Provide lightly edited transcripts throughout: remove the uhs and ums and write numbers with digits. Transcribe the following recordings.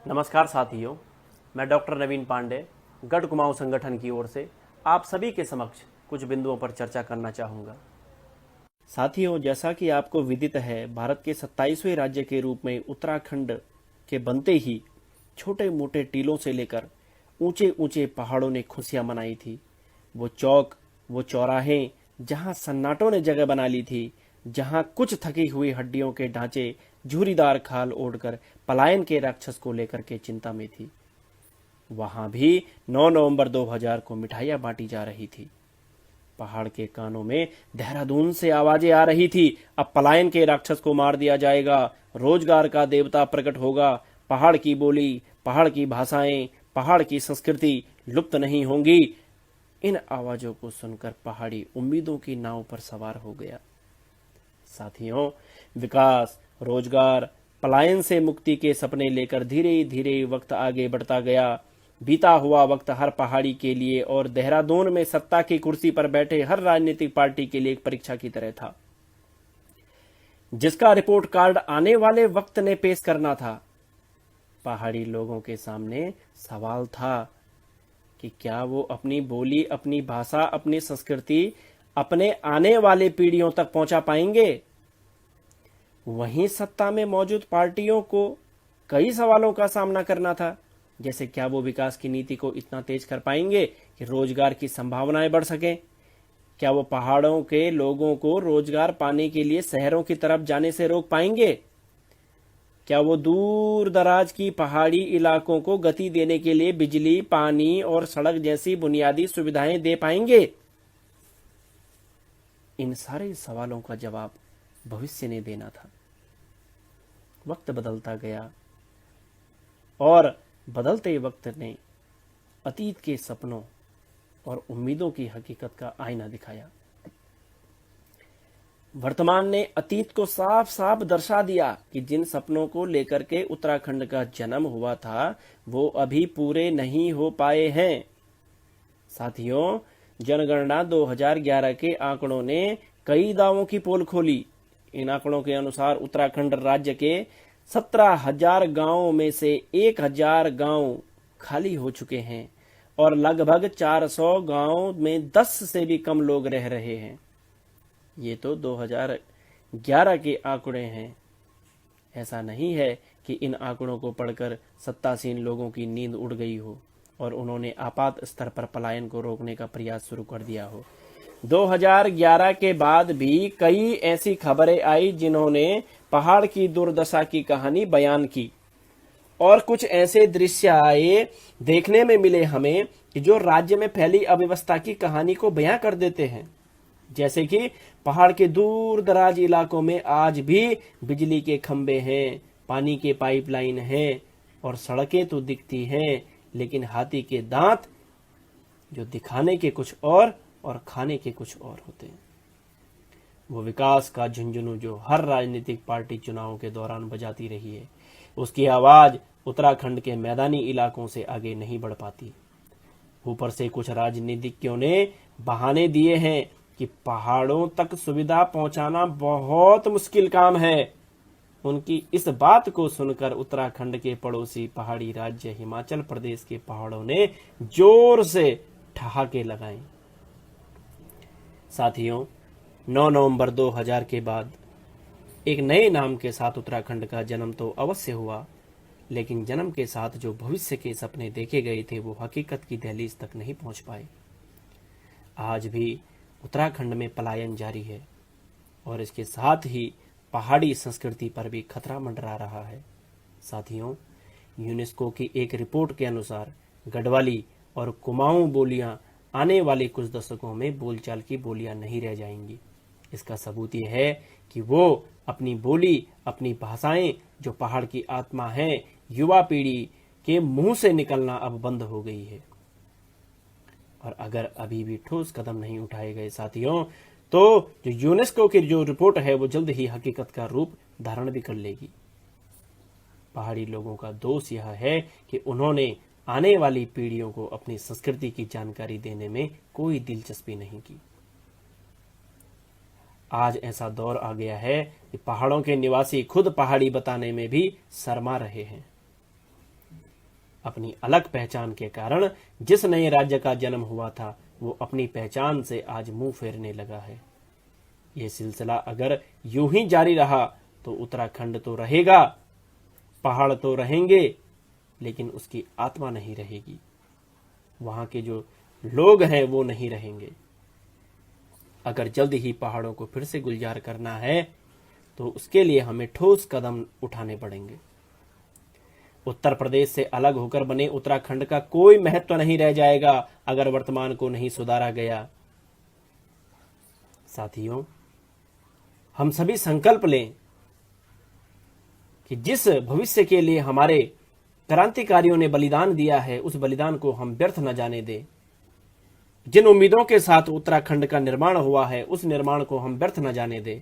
नमस्कार साथियों, मैं डॉक्टर नवीन पांडे गढ़ कुमाऊं संगठन की ओर से आप सभी के समक्ष कुछ बिंदुओं पर चर्चा करना चाहूँगा। साथियों, जैसा कि आपको विदित है, भारत के 27वें राज्य के रूप में उत्तराखंड के बनते ही छोटे मोटे टीलों से लेकर ऊंचे ऊंचे पहाड़ों ने खुशियां मनाई थी। वो चौक, वो चौराहे जहां सन्नाटों ने जगह बना ली थी, जहां कुछ थकी हुई हड्डियों के ढांचे झूरीदार खाल ओढ़कर पलायन के राक्षस को लेकर के चिंता में थी, वहां भी 9 नवंबर 2000 को मिठाइयां बांटी जा रही थी। पहाड़ के कानों में देहरादून से आवाजें आ रही थी, अब पलायन के राक्षस को मार दिया जाएगा, रोजगार का देवता प्रकट होगा, पहाड़ की बोली, पहाड़ की भाषाएं, पहाड़ की संस्कृति लुप्त नहीं होंगी। इन आवाजों को सुनकर पहाड़ी उम्मीदों की नाव पर सवार हो गया। साथियों, विकास, रोजगार, पलायन से मुक्ति के सपने लेकर धीरे धीरे वक्त आगे बढ़ता गया। बीता हुआ वक्त हर पहाड़ी के लिए और देहरादून में सत्ता की कुर्सी पर बैठे हर राजनीतिक पार्टी के लिए एक परीक्षा की तरह था, जिसका रिपोर्ट कार्ड आने वाले वक्त ने पेश करना था। पहाड़ी लोगों के सामने सवाल था कि क्या वो अपनी बोली, अपनी भाषा, अपनी संस्कृति अपने आने वाले पीढ़ियों तक पहुंचा पाएंगे। वहीं सत्ता में मौजूद पार्टियों को कई सवालों का सामना करना था, जैसे क्या वो विकास की नीति को इतना तेज कर पाएंगे कि रोजगार की संभावनाएं बढ़ सकें? क्या वो पहाड़ों के लोगों को रोजगार पाने के लिए शहरों की तरफ जाने से रोक पाएंगे? क्या वो दूर दराज की पहाड़ी इलाकों को गति देने के लिए बिजली, पानी और सड़क जैसी बुनियादी सुविधाएं दे पाएंगे? इन सारे सवालों का जवाब भविष्य ने देना था। वक्त बदलता गया और बदलते वक्त ने अतीत के सपनों और उम्मीदों की हकीकत का आईना दिखाया। वर्तमान ने अतीत को साफ साफ दर्शा दिया कि जिन सपनों को लेकर के उत्तराखंड का जन्म हुआ था, वो अभी पूरे नहीं हो पाए हैं। साथियों, जनगणना 2011 के आंकड़ों ने कई दावों की पोल खोली। इन आंकड़ों के अनुसार उत्तराखंड राज्य के 17,000 गांवों में से 1,000 गांव खाली हो चुके हैं और लगभग 400 गांव में 10 से भी कम लोग रह रहे हैं। ये तो 2011 के आंकड़े हैं। ऐसा नहीं है कि इन आंकड़ों को पढ़कर सत्तासीन लोगों की नींद उड़ गई हो और उन्होंने आपात स्तर पर पलायन को रोकने का प्रयास शुरू कर दिया हो। 2011 के बाद भी कई ऐसी खबरें आई जिन्होंने पहाड़ की दुर्दशा की कहानी बयान की और कुछ ऐसे दृश्य आए देखने में मिले हमें कि जो राज्य में फैली अव्यवस्था की कहानी को बयां कर देते हैं। जैसे कि पहाड़ के दूर दराज इलाकों में आज भी बिजली के खंभे हैं, पानी के पाइपलाइन हैं और सड़कें तो दिखती हैं, लेकिन हाथी के दांत जो दिखाने के कुछ और खाने के कुछ और होते हैं। वो विकास का झुंझुनू जो हर राजनीतिक पार्टी चुनावों के दौरान बजाती रही है, उसकी आवाज उत्तराखंड के मैदानी इलाकों से आगे नहीं बढ़ पाती। ऊपर से कुछ राजनीतिज्ञों ने बहाने दिए हैं कि पहाड़ों तक सुविधा पहुंचाना बहुत मुश्किल काम है। उनकी इस बात को सुनकर उत्तराखंड के पड़ोसी पहाड़ी राज्य हिमाचल प्रदेश के पहाड़ों ने जोर से ठहाके लगाए। साथियों, 9 नवंबर 2000 के बाद एक नए नाम के साथ उत्तराखंड का जन्म तो अवश्य हुआ, लेकिन जन्म के साथ जो भविष्य के सपने देखे गए थे वो हकीकत की दहलीज तक नहीं पहुंच पाए। आज भी उत्तराखंड में पलायन जारी है और इसके साथ ही पहाड़ी संस्कृति पर भी खतरा मंडरा रहा है। साथियों, यूनेस्को की एक रिपोर्ट के अनुसार गढ़वाली और कुमाऊं बोलियां आने वाले कुछ दशकों में बोलचाल की बोलियां नहीं रह जाएंगी। इसका सबूत यह है कि वो अपनी बोली, अपनी भाषाएं जो पहाड़ की आत्मा है, युवा पीढ़ी के मुंह से निकलना अब बंद हो गई है। और अगर अभी भी ठोस कदम नहीं उठाए गए साथियों, तो जो यूनेस्को की जो रिपोर्ट है वो जल्द ही हकीकत का रूप धारण भी कर लेगी। पहाड़ी लोगों का दोष यह है कि उन्होंने आने वाली पीढ़ियों को अपनी संस्कृति की जानकारी देने में कोई दिलचस्पी नहीं की। आज ऐसा दौर आ गया है कि पहाड़ों के निवासी खुद पहाड़ी बताने में भी शर्मा रहे हैं। अपनी अलग पहचान के कारण जिस नए राज्य का जन्म हुआ था वो अपनी पहचान से आज मुंह फेरने लगा है। ये सिलसिला अगर यूं ही जारी रहा तो उत्तराखंड तो रहेगा, पहाड़ तो रहेंगे, लेकिन उसकी आत्मा नहीं रहेगी। वहां के जो लोग हैं वो नहीं रहेंगे। अगर जल्द ही पहाड़ों को फिर से गुलजार करना है तो उसके लिए हमें ठोस कदम उठाने पड़ेंगे। उत्तर प्रदेश से अलग होकर बने उत्तराखंड का कोई महत्व नहीं रह जाएगा अगर वर्तमान को नहीं सुधारा गया। साथियों, हम सभी संकल्प लें कि जिस भविष्य के लिए हमारे क्रांतिकारियों ने बलिदान दिया है उस बलिदान को हम व्यर्थ न जाने दें। जिन उम्मीदों के साथ उत्तराखंड का निर्माण हुआ है उस निर्माण को हम व्यर्थ न जाने दें।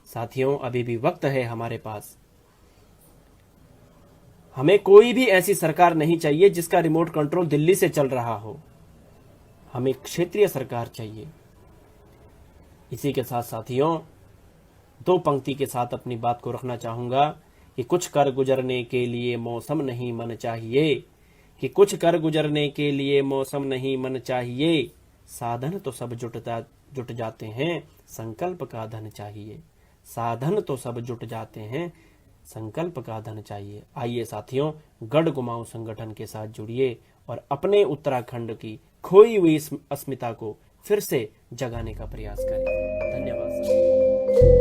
साथियों, अभी भी वक्त है हमारे पास। हमें कोई भी ऐसी सरकार नहीं चाहिए जिसका रिमोट कंट्रोल दिल्ली से चल रहा हो। हमें क्षेत्रीय सरकार चाहिए। इसी के साथ साथियों, दो पंक्ति के साथ अपनी बात को रखना चाहूंगा कि कुछ कर गुजरने के लिए मौसम नहीं मन चाहिए, कि कुछ कर गुजरने के लिए मौसम नहीं मन चाहिए। साधन तो सब जुट जाते हैं, संकल्प का धन चाहिए। साधन तो सब जुट जाते हैं, संकल्प का धन चाहिए। आइए साथियों, गढ़ कुमाऊं संगठन के साथ जुड़िए और अपने उत्तराखंड की खोई हुई अस्मिता को फिर से जगाने का प्रयास करें। धन्यवाद।